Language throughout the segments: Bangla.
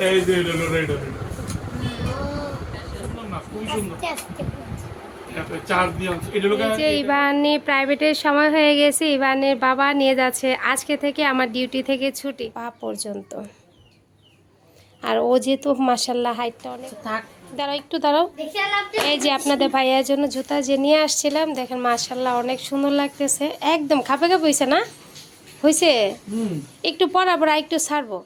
এই যে এটা হলো রেড সুন্দর না, খুবই সুন্দর। চার দিয়ে এটা হলো এই যে ইবানি প্রাইভেটের সময় হয়ে গেছে, ইবানের বাবা নিয়ে যাচ্ছে। আজকে থেকে আমার ডিউটি থেকে ছুটি পা পর্যন্ত। আর ও যেহেতু মাশাল্লাহ হাইটটা অনেক, দাঁড়াও একটু দাঁড়াও। এই যে আপনাদের ভাইয়ার জন্য জুতা যে নিয়ে আসছিলাম, দেখেন মাশাল্লাহ অনেক সুন্দর লাগতেছে, একদম খাপে খাপে হয়েছে না, হয়েছে একটু পরাবর একটু ছাড়বো।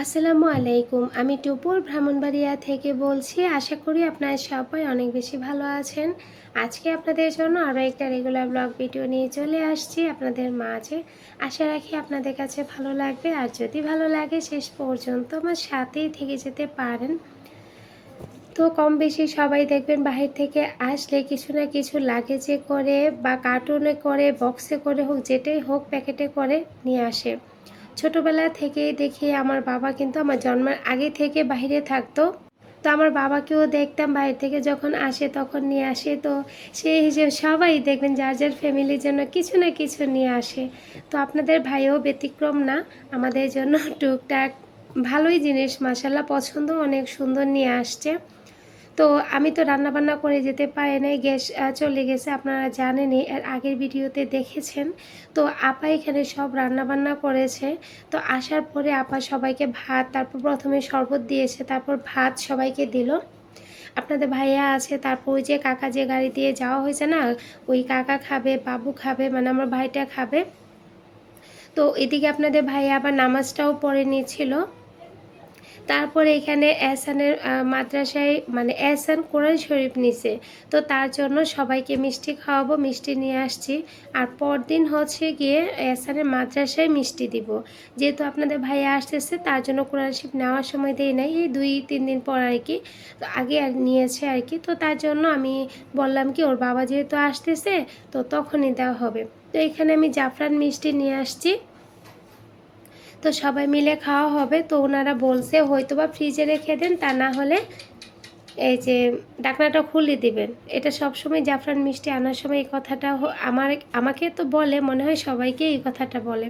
আসসালামু আলাইকুম, আমি টুপুর ব্রাহ্মণবাড়িয়া থেকে বলছি। আশা করি আপনারা সবাই অনেক বেশি ভালো আছেন। আজকে আপনাদের জন্য আরও একটা রেগুলার ব্লগ ভিডিও নিয়ে চলে আসছি আপনাদের মাঝে। আশা রাখি আপনাদের কাছে ভালো লাগবে, আর যদি ভালো লাগে শেষ পর্যন্ত আমার সাথেই থেকে যেতে পারেন। তো কম বেশি সবাই দেখবেন বাহির থেকে আসলে কিছু না কিছু লাগেজে করে বা কার্টুনে করে, বক্সে করে হোক, যেটাই হোক প্যাকেটে করে নিয়ে আসে। ছোটোবেলা থেকেই দেখি আমার বাবা কিন্তু আমার জন্মের আগে থেকে বাইরে থাকতো। তো আমার বাবাকেও দেখতাম বাইরে থেকে যখন আসে তখন নিয়ে আসে। তো সেই হিসেবে সবাই দেখবেন যার যার ফ্যামিলির জন্য কিছু না কিছু নিয়ে আসে। তো আপনাদের ভাইও ব্যতিক্রম না, আমাদের জন্য টুকটাক ভালোই জিনিস মাশাল্লাহ পছন্দ অনেক সুন্দর নিয়ে আসছে। তো আমি তো রান্না বান্না করে যেতে পারি নাই, গ্যাস চলে গেছে, আপনারা জানেনই, এর আগের ভিডিওতে দেখেছেন। তো আপা এখানে সব রান্না বান্না করেছে। তো আসার পরে আপা সবাইকে ভাত, তারপর প্রথমে শরবত দিয়েছে, তারপর ভাত সবাইকে দিল। আপনাদের ভাইয়া আছে, তারপর ওই যে কাকা যে গাড়ি দিয়ে যাওয়া হয়েছে না, ওই কাকা খাবে, বাবু খাবে, মানে আমার ভাইটা খাবে। তো এদিকে আপনাদের ভাইয়া আবার নামাজটাও পড়ে নিয়েছিল। তারপরে এখানে এহসানের মাদ্রাসায় মানে এহসান কোরআন শরীফ নিছে। তো তার জন্য সবাইকে মিষ্টি খাওয়াবো, মিষ্টি নিয়ে আসছি। আর পরদিন হচ্ছে গিয়ে এহসানের মাদ্রাসায় মিষ্টি দিব। যেহেতু আপনাদের ভাইয়া আসতেছে তার জন্য কোরআন শরীফ নেওয়ার সময় দেই নাই, এই 2-3 দিন পর আর কি। তো আগে আর নিয়েছে আর কি। তো তার জন্য আমি বললাম কি ওর বাবা যেহেতু আসতেছে তো তখনই দেওয়া হবে। তো এখানে আমি জাফরান মিষ্টি নিয়ে আসছি। তো সবাই মিলে খাওয়া হবে। তো ওনারা বলছে হয়তো বা ফ্রিজে রেখে দেন, তা না হলে এই যে ঢাকনাটা খুলে দিবেন। এটা সবসময় জাফরান মিষ্টি আনার সময় এই কথাটা আমাকে তো বলে, মনে হয় সবাইকে এই কথাটা বলে,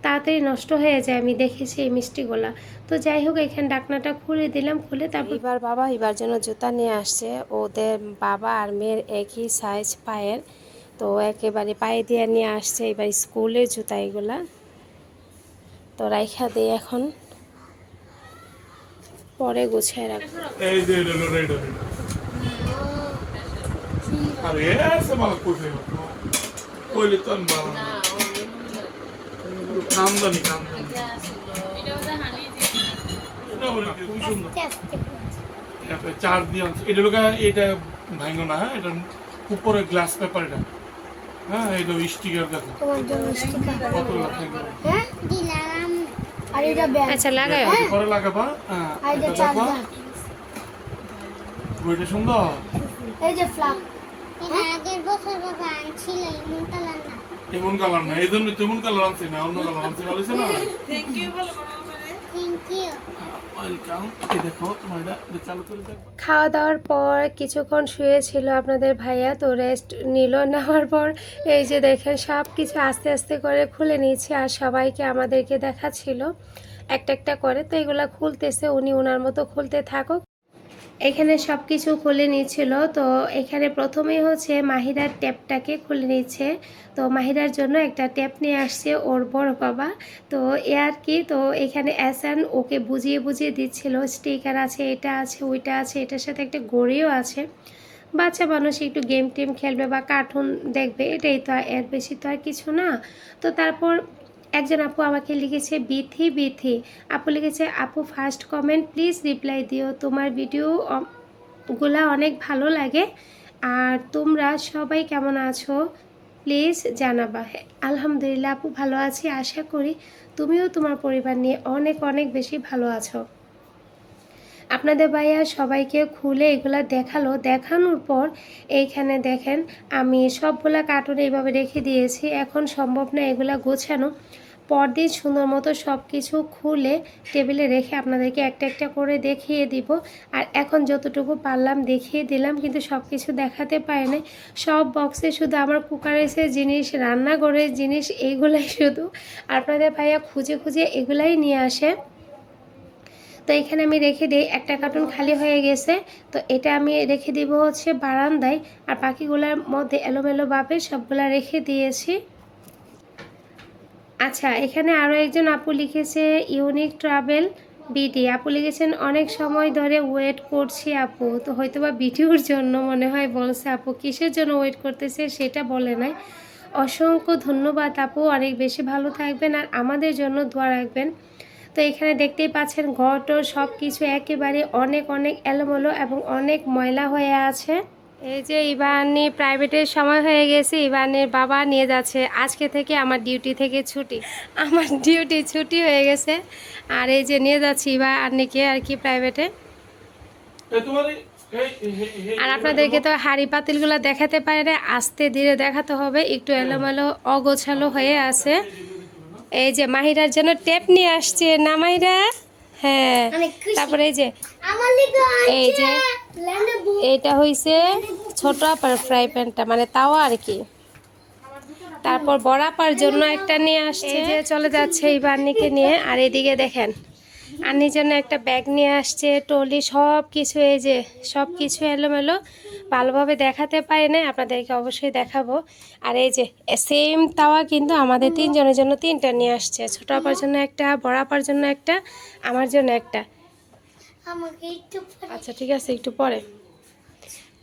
তাড়াতাড়ি নষ্ট হয়ে যায়, আমি দেখেছি এই মিষ্টিগুলা। তো যাই হোক এখানে ঢাকনাটা খুলে দিলাম, খুলে তারপর এবার বাবা এবার জন্য জুতা নিয়ে আসছে। ওদের বাবা আর মেয়ের একই সাইজ পায়ের, তো একেবারে পায়ে দিয়ে নিয়ে আসছে এবার স্কুলের জুতা এগুলা। তো রাইখা দিই এখন, পরে গুছিয়ে রাখবো। এই যে এটা হলো রেড আরে এসে মাল কোথায় কইলে তো আমি ভালো না কামদানি এটা হলো খুবই সুন্দর। তারপরে চার দিয়ে এটা হলো এটা ভাঙো না, হ্যাঁ এটা উপরে গ্লাস পেপার এটা, হ্যাঁ এটা স্টিকার দেখো কত লাগে। হ্যাঁ দিলাম। আর এটা ব্যাগ আচ্ছা লাগাও। পরে লাগাবা। হ্যাঁ আর এটা এটা দেখো চার্জার। বইটা সুন্দর। এই যে ফ্লাগ। এটা আগের বছর বাবা আনছিল এমন কালার না। এমন কালার না, এই জন্য তেমন কালার আনছি না, অন্য কালার আনছি বলেছে না। Thank you. ওয়েলকাম। এই দেখো তোমার এটা চালু করে দেখো। খাওয়া দাওয়ার পর কিছুক্ষণ শুয়েছিল আপনাদের ভাইয়া, তো রেস্ট নিল। নেওয়ার পর এই যে দেখেন সব কিছু আস্তে আস্তে করে খুলে নিয়েছে, আর সবাইকে আমাদেরকে দেখাচ্ছিল একটা একটা করে। তো এগুলা খুলতেছে, উনি ওনার মতো খুলতে থাকুক। এখানে সব কিছু খুলে নিচ্ছিল। তো এখানে প্রথমেই হচ্ছে মাহিরার ট্যাপটাকে খুলে নিচ্ছে। তো মাহিরার জন্য একটা ট্যাপ নিয়ে আসছে ওর বড় বাবা। তো এ আর কি, তো এখানে এহসান ওকে বুঝিয়ে বুঝিয়ে দিচ্ছিল স্টিকার আছে, এটা আছে, ওইটা আছে, এটার সাথে একটা ঘড়িও আছে। বাচ্চা মানুষ একটু গেম টেম খেলবে বা কার্টুন দেখবে, এটাই তো, এর বেশি তো আর কিছু না। তো তারপর একজন আপু আমাকে লিখেছে বিথি বিথি, আপু লিখেছে আপু ফার্স্ট কমেন্ট প্লিজ রিপ্লাই দিও, তোমার ভিডিও গুলা অনেক ভালো লাগে, আর তোমরা সবাই কেমন আছো প্লিজ জানাবা। আলহামদুলিল্লাহ আপু ভালো আছি, আশা করি তুমিও তোমার পরিবার নিয়ে অনেক অনেক বেশি ভালো আছো। আপনাদের ভাইয়া সবাইকে খুলে এগুলা দেখালো। দেখানোর পর এইখানে দেখেন আমি সবগুলা কার্টুন এইভাবে রেখে দিয়েছি। এখন সম্ভব না এগুলা গোছানো, পরদিন সুন্দর মতো সব কিছু খুলে টেবিলে রেখে আপনাদেরকে একটা একটা করে দেখিয়ে দিব। আর এখন যতটুকু পারলাম দেখিয়ে দিলাম, কিন্তু সব কিছু দেখাতে পারি না। সব বক্সে শুধু আমার কুকারের জিনিস, রান্নাঘরের জিনিস, এইগুলাই শুধু আপনাদের ভাইয়া খুঁজে খুঁজে এগুলাই নিয়ে আসে। তো এখানে আমি রেখে দিই, একটা কার্টুন খালি হয়ে গেছে। তো এটা আমি রেখে দিব হচ্ছে বারান্দায়, আর বাকিগুলোর মধ্যে এলোমেলোভাবে সবগুলা রেখে দিয়েছি। আচ্ছা, এখানে আরও একজন আপু লিখেছে ইউনিক ট্রাভেল বিডি। আপু লিখেছেন অনেক সময় ধরে ওয়েট করছি আপু। তো হয়তো বা ভিডিওর জন্য মনে হয় বলছে। আপু কিসের জন্য ওয়েট করতেছে সেটা বলে নাই। অসংখ্য ধন্যবাদ আপু, অনেক বেশি ভালো থাকবেন আর আমাদের জন্য দোয়া রাখবেন। তো এখানে দেখতেই পাচ্ছেন ঘরটর সব কিছু একেবারে অনেক অনেক এলোমেলো এবং অনেক ময়লা হয়ে আছে। এই যে ইবানি প্রাইভেটের সময় হয়ে গেছে, ইবানের বাবা নিয়ে যাচ্ছে। আজকে থেকে আমার ডিউটি থেকে ছুটি, আমার ডিউটি ছুটি হয়ে গেছে। আর এই যে নিয়ে যাচ্ছি ইবানিকে আর কি প্রাইভেটে। আর আপনাদেরকে তো হাঁড়ি পাতিলগুলো দেখাতে পারে না, আস্তে ধীরে দেখাতে হবে, একটু এলোমেলো অগোছালো হয়ে আছে। এই যে মাহিরার জন্য টেপ নিয়ে আসছে না মাহিরা? হ্যাঁ। তারপরে এই যে এই যে এটা হইছে ছোট আপার ফ্রাই প্যানটা, মানে তাওয়া আর কি। তারপর বড় আপার জন্য একটা নিয়ে আসছে। এই যে চলে যাচ্ছে এই বান্নিকে নিয়ে। আর এদিকে দেখেন আন্নির জন্য একটা ব্যাগ নিয়ে আসছে, টলি, সব কিছু। এই যে সব কিছু এলোমেলো, ভালোভাবে দেখাতে পারি না, আপনাদেরকে অবশ্যই দেখাবো। আর এই যে সেম তাওয়া কিন্তু আমাদের তিনজনের জন্য তিনটা নিয়ে আসছে, ছোট আপার জন্য একটা, বড় আপার জন্য একটা, আমার জন্য একটা। আচ্ছা ঠিক আছে, একটু পরে,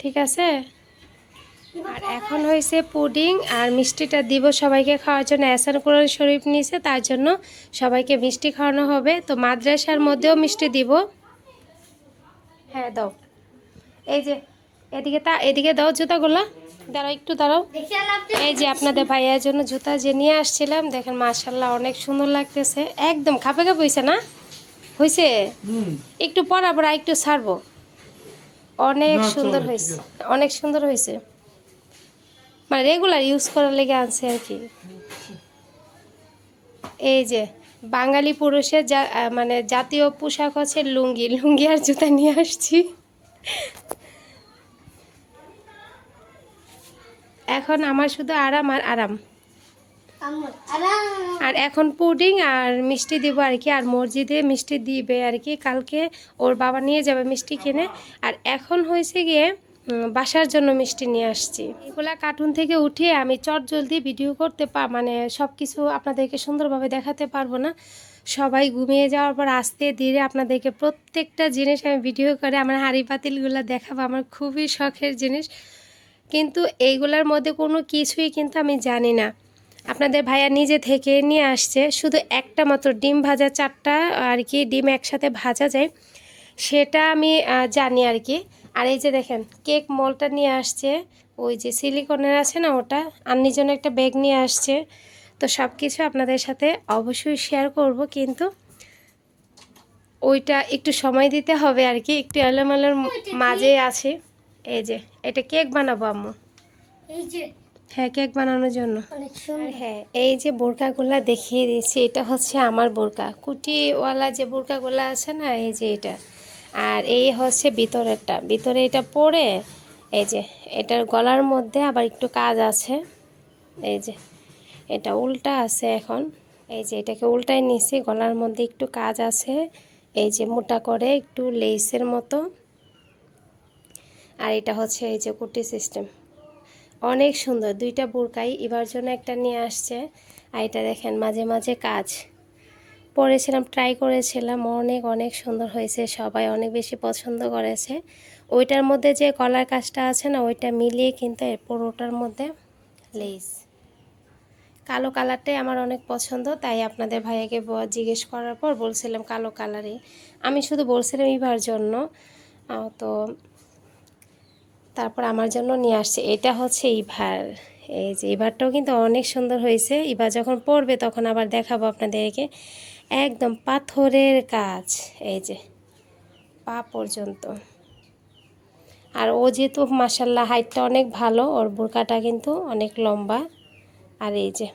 ঠিক আছে। আর এখন হয়েছে পুডিং আর মিষ্টিটা দিব সবাইকে খাওয়ার জন্য। এহসান কোরআন শরীফ নিয়েছে, তার জন্য সবাইকে মিষ্টি খাওয়ানো হবে। তো মাদ্রাসার মধ্যেও মিষ্টি দিব। হ্যাঁ দাও, এই যে এদিকে দাও জুতাগুলো, দাঁড়াও একটু দাঁড়াও। এই যে আপনাদের ভাইয়ার জন্য জুতা যে নিয়ে আসছিলাম, দেখেন মাশাল্লাহ অনেক সুন্দর লাগতেছে, একদম খাপে খাপে হয়েছে না? হয়েছে একটু পরা পরা একটু ছাড়বো, অনেক সুন্দর হয়েছে, অনেক সুন্দর হয়েছে, মানে রেগুলার ইউজ করার লেগে আনছে আর কি। এই যে বাঙালি পুরুষের মানে জাতীয় পোশাক হচ্ছে লুঙ্গি, লুঙ্গি আর জুতা নিয়ে আসছি। এখন আমার শুধু আরাম আর আরাম। আর এখন পুডিং আর মিষ্টি দিব আর কি, আর মসজিদে মিষ্টি দিবে আর কি, কালকে ওর বাবা নিয়ে যাবে মিষ্টি কিনে। আর এখন হয়েছে গিয়ে বাসার জন্য মিষ্টি নিয়ে আসছি। এগুলা কার্টুন থেকে উঠিয়ে আমি চটজলদি ভিডিও করতে মানে সব কিছু আপনাদেরকে সুন্দরভাবে দেখাতে পারবো না। সবাই ঘুমিয়ে যাওয়ার পর আস্তে ধীরে আপনাদেরকে প্রত্যেকটা জিনিস আমি ভিডিও করে আমার হাঁড়ি পাতিলগুলো দেখাবো, আমার খুবই শখের জিনিস। কিন্তু এইগুলার মধ্যে কোনো কিছুই কিন্তু আমি জানি না। আপনাদের ভাইয়া নিজে থেকে নিয়ে আসছে, শুধু একটা মাত্র ডিম ভাজা, 4টা আর কি ডিম একসাথে ভাজা যায়, সেটা আমি জানি আর কি। আর এই যে দেখেন কেক মলটা নিয়ে আসছে, ওই যে সিলিকনের আছে না ওটা। আন্নির জন্য একটা ব্যাগ নিয়ে আসছে। তো সব কিছু আপনাদের সাথে অবশ্যই শেয়ার করব, কিন্তু ওইটা একটু সময় দিতে হবে আর কি, একটু এলোমেলোর মাঝে আছে। এই যে এটা কেক বানাবো আম্মু, এই যে হ্যাঁ কেক বানানোর জন্য। হ্যাঁ এই যে বোরকাগুলা দেখিয়ে দিয়েছি, এটা হচ্ছে আমার বোরকা, কুটিওয়ালা যে বোরকাগুলা আছে না, এই যে এটা। আর এই হচ্ছে ভিতরেরটা, ভিতরে এটা পরে এই যে এটার গলার মধ্যে আবার একটু কাজ আছে। এই যে এটা উল্টা আছে এখন, এই যে এটাকে উল্টায় নিছি, গলার মধ্যে একটু কাজ আছে, এই যে মোটা করে একটু লেসের মতো। আর এটা হচ্ছে এই যে কুটি সিস্টেম, অনেক সুন্দর। 2টা বোরকাই এবার জন্য একটা নিয়ে আসছে। আর এটা দেখেন মাঝে মাঝে কাজ পরেছিলাম, ট্রাই করেছিলাম, অনেক অনেক সুন্দর হয়েছে, সবাই অনেক বেশি পছন্দ করেছে। ওইটার মধ্যে যে গলার কাজটা আছে না, ওইটা মিলিয়ে কিন্তু এর পুরোটার মধ্যে লেস। কালো কালারটাই আমার অনেক পছন্দ, তাই আপনাদের ভাইয়াকে জিজ্ঞেস করার পর বলছিলাম কালো কালারই। আমি শুধু বলছিলাম ইভার জন্য, তো তারপর আমার জন্য নিয়ে আসছে। এটা হচ্ছে ইভার, এই যে ইভারটাও কিন্তু অনেক সুন্দর হয়েছে। ইভার যখন পরবে তখন আবার দেখাবো আপনাদেরকে, একদম পাথরের কাজ, এই যে পা পর্যন্ত। আর ও যেহেতু মাশাল্লাহ হাইটটা অনেক ভালো, ওর বোরকাটা কিন্তু অনেক লম্বা। আর এই যে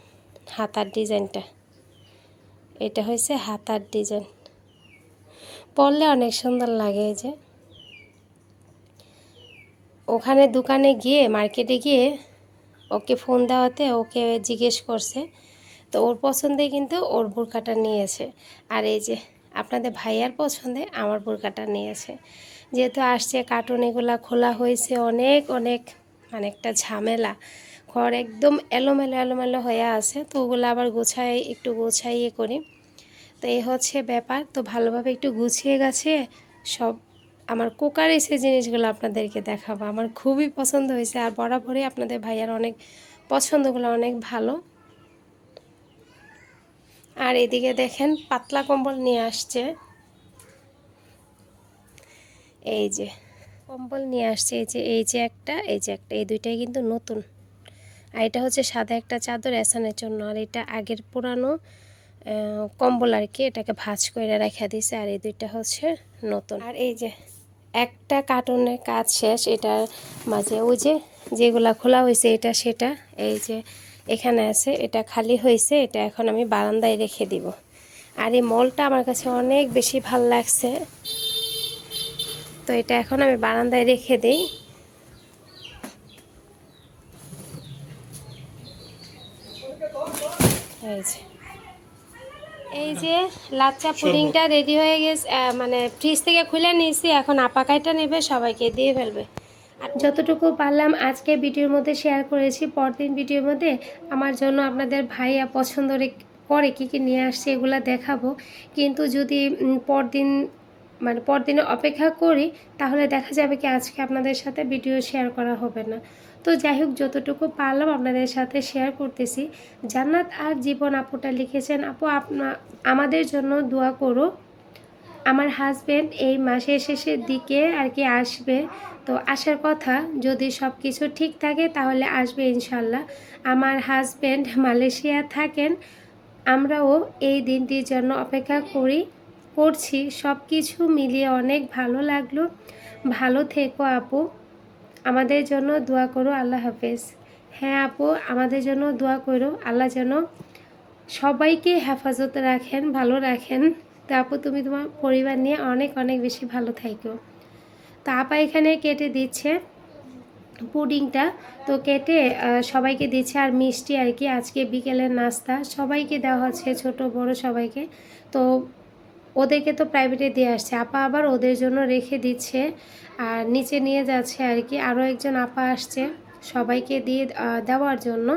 হাতার ডিজাইনটা, এটা হয়েছে হাতার ডিজাইন, পরলে অনেক সুন্দর লাগে। এই যে ওখানে দোকানে গিয়ে, মার্কেটে গিয়ে ওকে ফোন দেওয়াতে ওকে জিজ্ঞেস করছে, তো ওর পছন্দে কিন্তু ওর বোরকাটা নিয়েছে। আর এই যে আপনাদের ভাইয়ার পছন্দে আমার বোরকাটা নিয়েছে। যেহেতু আসছে কার্টুন এগুলা খোলা হয়েছে অনেক অনেক মানে একটা ঝামেলা, ঘর একদম এলোমেলো এলোমেলো হয়ে আছে, তো ওগুলো আবার একটু গোছাইয়ে করি। তো এই হচ্ছে ব্যাপার। তো ভালোভাবে একটু গুছিয়ে গেছে সব আমার কুকার এসে জিনিসগুলো আপনাদেরকে দেখাবো। আমার খুবই পছন্দ হয়েছে, আর বরাবরই আপনাদের ভাইয়ার অনেক পছন্দগুলো অনেক ভালো। আর এদিকে দেখেন পাতলা কম্বল নিয়ে আসছে, এই যে কম্বল নিয়ে আসছে, এই যে একটা, এই দুইটাই কিন্তু নতুন। আর এটা হচ্ছে সাদা একটা চাদর এসানের জন্য, আর এটা আগের পুরানো কম্বল আর কি, এটাকে ভাঁজ করে রেখে দিছে। আর এই দুইটা হচ্ছে নতুন। আর এই যে একটা কার্টুনের কাজ শেষ, এটার মাঝে ওই যে যেগুলা খোলা হয়েছে এটা সেটা এই যে এখানে আছে, এটা খালি হয়েছে, এটা এখন আমি বারান্দায় রেখে দিব। আর এই মলটা আমার কাছে অনেক বেশি ভাল লাগছে, তো এটা এখন আমি বারান্দায় রেখে দিই। এই যে লাচ্চা পুডিংটা রেডি হয়ে গেছে, মানে ফ্রিজ থেকে খুলে নিয়েছি, এখন আপা কাইটা নেবে, সবাইকে দিয়ে ফেলবে। আর যতটুকু পারলাম আজকে ভিডিওর মধ্যে শেয়ার করেছি। পরদিন ভিডিওর মধ্যে আমার জন্য আপনাদের ভাইয়া পছন্দ করে কী কী নিয়ে আসছে এগুলো দেখাবো। কিন্তু যদি পরদিনে অপেক্ষা করি তাহলে দেখা যাবে কি আজকে আপনাদের সাথে ভিডিও শেয়ার করা হবে না। তো যাই হোক, যতটুকু পারলাম আপনাদের সাথে শেয়ার করতেছি। জান্নাত আর জীবন আপুটা লিখেছেন, আপু আমাদের জন্য দোয়া করো, আমার হাজব্যান্ড এই মাসের শেষের দিকে আর কি আসবে, তো আসার কথা, যদি সব কিছু ঠিক থাকে তাহলে আসবে ইনশাল্লাহ। আমার হাজব্যান্ড মালয়েশিয়া থাকেন, আমরাও এই দিনটির জন্য অপেক্ষা করছি। সব কিছু মিলিয়ে অনেক ভালো লাগলো। ভালো থেকো আপু, আমাদের জন্য দোয়া করো, আল্লাহ হাফেজ। হ্যাঁ আপু, আমাদের জন্য দোয়া করো, আল্লাহ যেন সবাইকে হেফাজতে রাখেন, ভালো রাখেন। তো আপু তুমি তোমার পরিবার নিয়ে অনেক অনেক বেশি ভালো থাকো। তো আপা এখানে কেটে দিচ্ছে পুডিংটা, তো কেটে সবাইকে দিচ্ছে, আর মিষ্টি আর কি আজকে বিকেলের নাস্তা সবাইকে দেওয়া হচ্ছে, ছোট বড় সবাইকে। তো ওদেরকে তো প্রাইভেটে দিয়ে আসছে, আপা আবার ওদের জন্য রেখে দিচ্ছে আর নিচে নিয়ে যাচ্ছে আর কি। আরও একজন আপা আসছে সবাইকে দিয়ে দেওয়ার জন্য।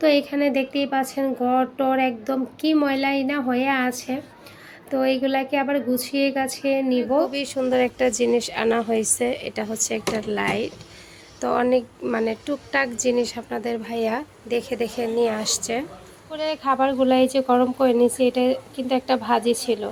তো এখানে দেখতেই পাচ্ছেন ঘর টর একদম কি ময়লাই না হয়ে আছে, তো এইগুলাকে আবার গুছিয়ে গাছিয়ে নিব। খুবই সুন্দর একটা জিনিস আনা হয়েছে, এটা হচ্ছে একটা লাইট। তো অনেক মানে টুকটাক জিনিস আপনাদের ভাইয়া দেখে দেখে নিয়ে আসছে। করে খাবারগুলো এই যে গরম করে নিয়েছি, এটা কিন্তু একটা ভাজি ছিল,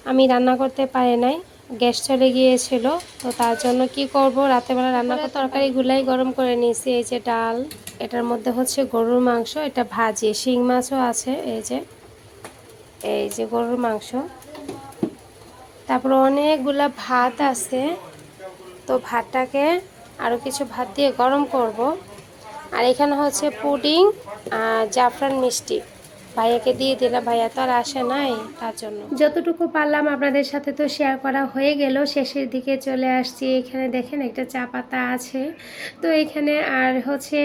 আমি রান্না করতে পারি নাই, গ্যাস চলে গিয়েছিল। তো তার জন্য কি করব, রাতেরবেলা রান্না করে তরকারিগুলাই গরম করে নিয়েছি। এই যে ডাল, এটার মধ্যে হচ্ছে গরুর মাংস, এটা ভাজি, শিং মাছও আছে, এই যে গরুর মাংস, তারপর অনেকগুলা ভাত আছে। তো ভাতটাকে আরও কিছু ভাত দিয়ে গরম করব। আর এখানে হচ্ছে পুডিং আর জাফরান মিষ্টি, ভাইয়াকে দিয়ে দিলাম, ভাইয়া তো আর আসে নাই, তার জন্য যতটুকু পারলাম আপনাদের সাথে তো শেয়ার করা হয়ে গেল। শেষের দিকে চলে আসছি, এখানে দেখেন একটা চা পাতা আছে। তো এখানে আর হচ্ছে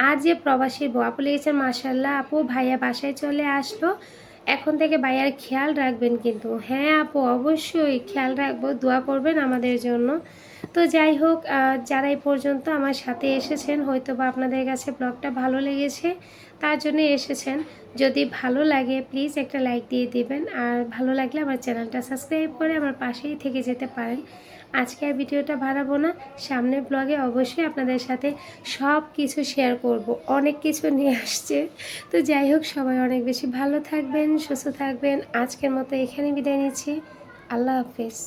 আর যে প্রবাসী বউ আপু লিখেছেন, মাশাল্লাহ আপু ভাইয়া বাসায় চলে আসলো, এখন থেকে ভাইয়ার খেয়াল রাখবেন কিন্তু। হ্যাঁ আপু, অবশ্যই খেয়াল রাখবো, দোয়া করবেন আমাদের জন্য। তো যাই হোক, যারা এই পর্যন্ত আমার সাথে এসেছেন, হয়তো বা আপনাদের কাছে ব্লগটা ভালো লেগেছে, তার জন্য এসেছেন। যদি ভালো লাগে প্লিজ একটা লাইক দিয়ে দিবেন, আর ভালো লাগলে আমার চ্যানেলটা সাবস্ক্রাইব করে আমার পাশেই থেকে যেতে পারেন। আজকে আর ভিডিওটা বাড়াবো না, সামনের ব্লগে অবশ্যই আপনাদের সাথে সব কিছু শেয়ার করব, অনেক কিছু নিয়ে আসছে। তো যাই হোক, সবাই অনেক বেশি ভালো থাকবেন, সুস্থ থাকবেন। আজকের মতো এখানে বিদায় নিচ্ছি, আল্লাহ হাফেজ।